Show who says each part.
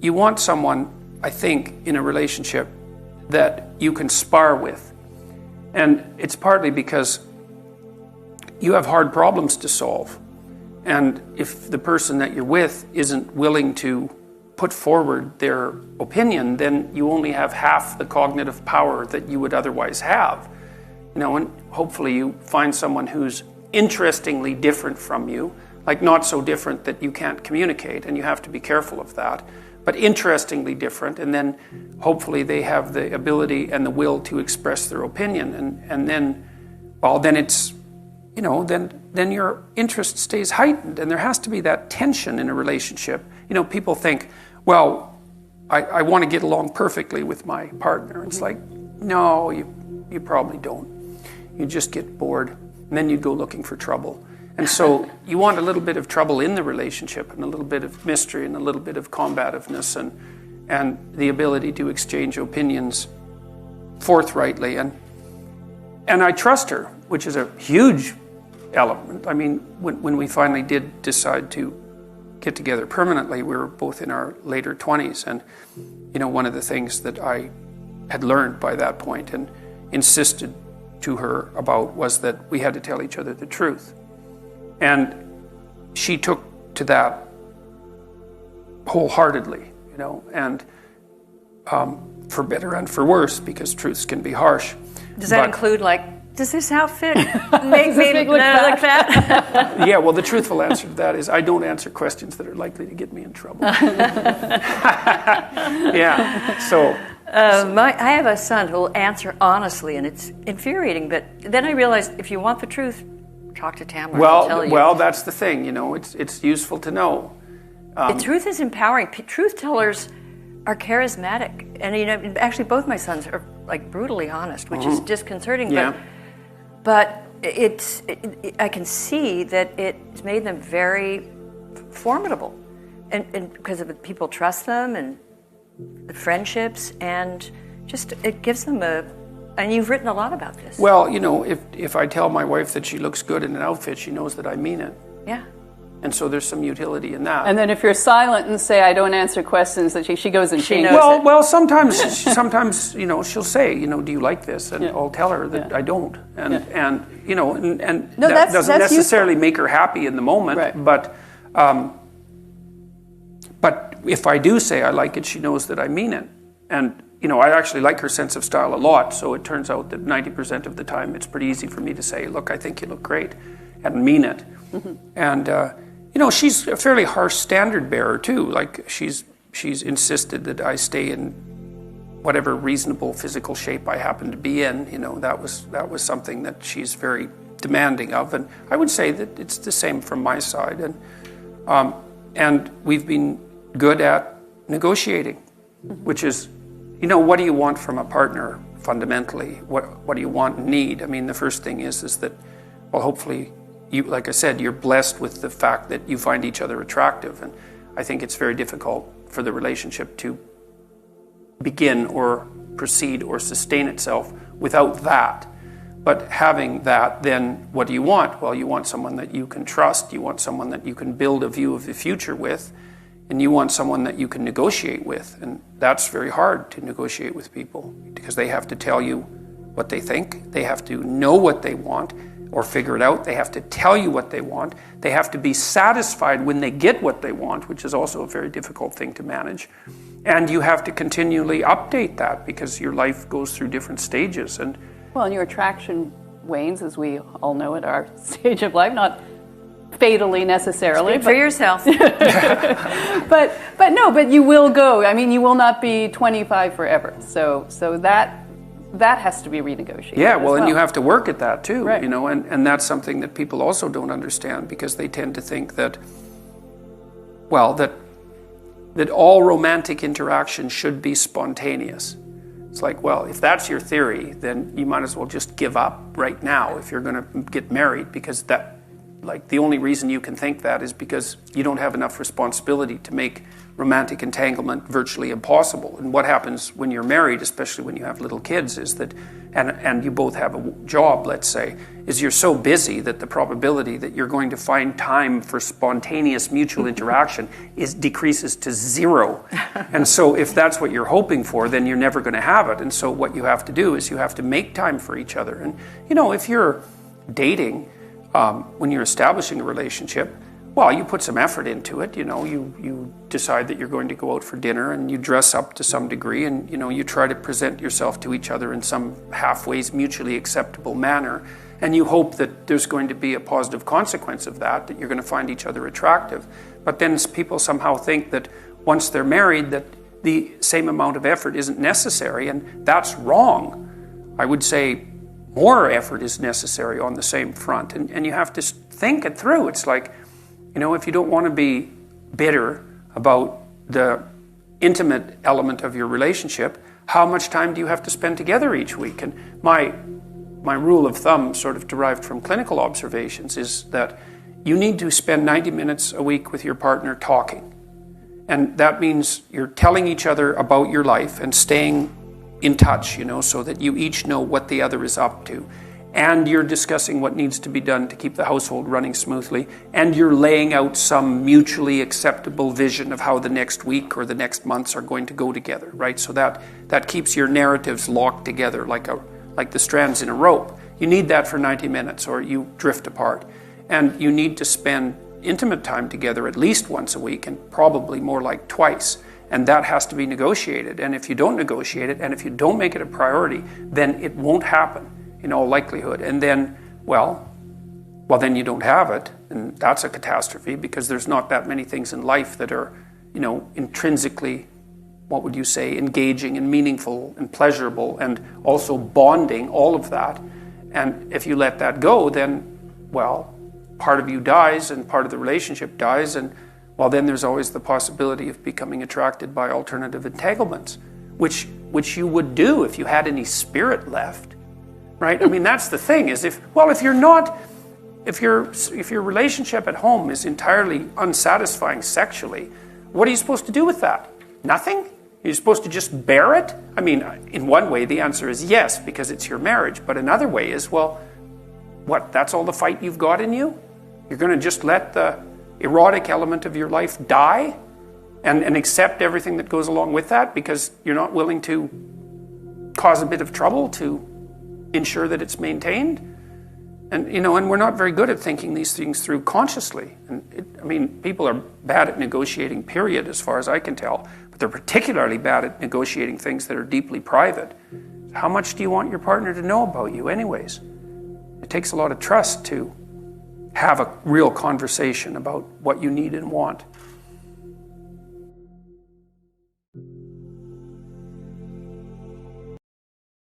Speaker 1: you want someone, I think, in a relationship that you can spar with. And it's partly because you have hard problems to solve. And if the person that you're with isn't willing to put forward their opinion, then you only have half the cognitive power that you would otherwise have. And hopefully you find someone who's interestingly different from you, like not so different that you can't communicate, and you have to be careful of that, but interestingly different, and then hopefully they have the ability and the will to express their opinion, and then it's, then your interest stays heightened, and there has to be that tension in a relationship. People think, well, I want to get along perfectly with my partner. It's like, no, you probably don't. You just get bored, and then you go looking for trouble. And so you want a little bit of trouble in the relationship, and a little bit of mystery, and a little bit of combativeness, and the ability to exchange opinions forthrightly. And I trust her, which is a huge element. I mean, when we finally did decide to get together permanently, we were both in our later 20s. And, one of the things that I had learned by that point and insisted to her about was that we had to tell each other the truth. And she took to that wholeheartedly, and for better and for worse, because truths can be harsh.
Speaker 2: Does that include, does this outfit make me look fat?
Speaker 1: Yeah, well, the truthful answer to that is I don't answer questions that are likely to get me in trouble. Yeah, so...
Speaker 2: I have a son who will answer honestly, and it's infuriating, but then I realized if you want the truth, talk to Tamara. I'll tell you.
Speaker 1: Well, that's the thing, it's useful to know.
Speaker 2: The truth is empowering. Truth tellers are charismatic, and actually both my sons are brutally honest, which is disconcerting.
Speaker 1: Yeah.
Speaker 2: But I can see that it's made them very formidable, and because of it, people trust them and the friendships, and just it gives them and you've written a lot about this.
Speaker 1: Well, if I tell my wife that she looks good in an outfit, she knows that I mean it.
Speaker 2: Yeah.
Speaker 1: And so there's some utility in that.
Speaker 3: And then if you're silent and say, I don't answer questions, that she goes and changes
Speaker 1: it.
Speaker 3: Well,
Speaker 1: sometimes, she'll say, do you like this? And I'll tell her that I don't. And that doesn't necessarily make her happy in the moment.
Speaker 3: Right.
Speaker 1: But if I do say I like it, she knows that I mean it. And, I actually like her sense of style a lot. So it turns out that 90% of the time it's pretty easy for me to say, look, I think you look great, and mean it. Mm-hmm. And, she's a fairly harsh standard bearer too. She's insisted that I stay in whatever reasonable physical shape I happen to be in. That was something that she's very demanding of. And I would say that it's the same from my side. And we've been good at negotiating, which is, what do you want from a partner fundamentally? What do you want and need? I mean, the first thing is that, well, hopefully, like I said, you're blessed with the fact that you find each other attractive. And I think it's very difficult for the relationship to begin or proceed or sustain itself without that. But having that, then what do you want? Well, you want someone that you can trust. You want someone that you can build a view of the future with. And you want someone that you can negotiate with. And that's very hard to negotiate with people because they have to tell you what they think. They have to know what they want or figure it out. They have to tell you what they want. They have to be satisfied when they get what they want, which is also a very difficult thing to manage. And you have to continually update that because your life goes through different stages. And
Speaker 3: your attraction wanes, as we all know at our stage of life, not fatally necessarily.
Speaker 2: Speak for yourself.
Speaker 3: but you will go. I mean, you will not be 25 forever. So that has to be renegotiated.
Speaker 1: Yeah, and you have to work at that too,
Speaker 3: right.
Speaker 1: And that's something that people also don't understand because they tend to think that all romantic interaction should be spontaneous. It's like, well, if that's your theory, then you might as well just give up right now if you're going to get married, because the only reason you can think that is because you don't have enough responsibility to make romantic entanglement virtually impossible. And what happens when you're married, especially when you have little kids, is that, and you both have a job, let's say, is you're so busy that the probability that you're going to find time for spontaneous mutual interaction decreases to zero. And so if that's what you're hoping for, then you're never going to have it. And so what you have to do is you have to make time for each other. And, if you're dating, when you're establishing a relationship, well, you put some effort into it. You decide that you're going to go out for dinner and you dress up to some degree, and you try to present yourself to each other in some halfway mutually acceptable manner, and you hope that there's going to be a positive consequence of that you're going to find each other attractive. But then people somehow think that once they're married that the same amount of effort isn't necessary, and that's wrong. I would say more effort is necessary on the same front, and you have to think it through. It's like, if you don't want to be bitter about the intimate element of your relationship, how much time do you have to spend together each week? And my rule of thumb, sort of derived from clinical observations, is that you need to spend 90 minutes a week with your partner talking. And that means you're telling each other about your life and staying in touch, so that you each know what the other is up to. And you're discussing what needs to be done to keep the household running smoothly, and you're laying out some mutually acceptable vision of how the next week or the next months are going to go together, right? So that keeps your narratives locked together like the strands in a rope. You need that for 90 minutes or you drift apart. And you need to spend intimate time together at least once a week, and probably more like twice. And that has to be negotiated. And if you don't negotiate it, and if you don't make it a priority, then it won't happen in all likelihood. And then, well, then you don't have it. And that's a catastrophe, because there's not that many things in life that are, intrinsically, what would you say, engaging and meaningful and pleasurable and also bonding, all of that. And if you let that go, then, well, part of you dies and part of the relationship dies. And, well, then there's always the possibility of becoming attracted by alternative entanglements, which you would do if you had any spirit left. Right? I mean, that's the thing, is if your relationship at home is entirely unsatisfying sexually, what are you supposed to do with that? Nothing? You're supposed to just bear it? I mean, in one way, the answer is yes, because it's your marriage. But another way is, well, what, that's all the fight you've got in you? You're going to just let the erotic element of your life die and accept everything that goes along with that because you're not willing to cause a bit of trouble to ensure that it's maintained? And and we're not very good at thinking these things through consciously. And people are bad at negotiating, period, as far as I can tell, but they're particularly bad at negotiating things that are deeply private. How much do you want your partner to know about you anyways? It takes a lot of trust to have a real conversation about what you need and want.